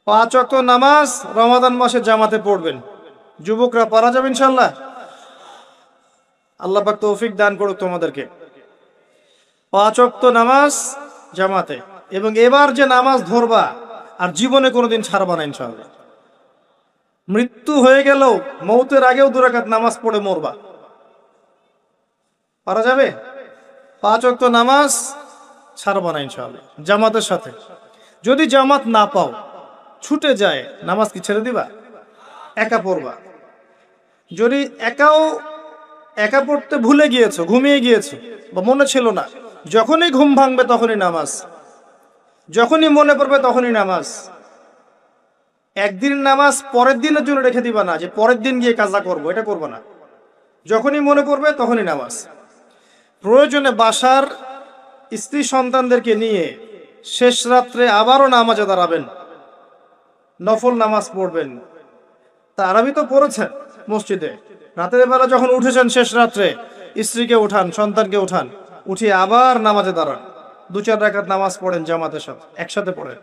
5 ওয়াক্ত নামাজ রমাদান মাসে জামাতে পড়বেন। যুবকরা পারা যাবে ইনশাআল্লাহ? আল্লাহ পাক তৌফিক দান করুক তোমাদেরকে। 5 ওয়াক্ত নামাজ জামাতে, এবং এবার যে নামাজ ধরবা আর জীবনে কোনোদিন ছাড়বা না ইনশাআল্লাহ। মৃত্যু হয়ে গেলেও মৌতের আগেও 2 রাকাত নামাজ পড়ে মরবা। পারা যাবে? 5 ওয়াক্ত নামাজ ছাড়বা না ইনশাআল্লাহ, জামাতের সাথে। যদি জামাত না পাও, ছুটে যায়, নামাজ কি ছেড়ে দিবা? একা পড়বা। যদি একা পড়তে ভুলে গিয়েছো, ঘুমিয়ে গিয়েছো বা মনে ছিল না, যখনই ঘুম ভাঙবে তখনই নামাজ, যখনই মনে পড়বে তখনই নামাজ। একদিন নামাজ পরের দিনের জন্য রেখে দিবা না, যে পরের দিন গিয়ে কাজা করবো, এটা করবো না। যখনই মনে পড়বে তখনই নামাজ। প্রয়োজনে বাসার স্ত্রী সন্তানদেরকে নিয়ে শেষ রাত্রে আবারও নামাজে দাঁড়াবেন, নফল নামাজ পড়বেন। তারাবি তো পড়েছেন মসজিদে, রাতের বেলা যখন উঠেছেন শেষ রাত্রে, স্ত্রীকে উঠান, সন্তানকে উঠান, উঠিয়ে আবার নামাজে দাঁড়ান, 2-4 রাকাত নামাজ পড়েন জামাতের সাথে, একসাথে পড়েন।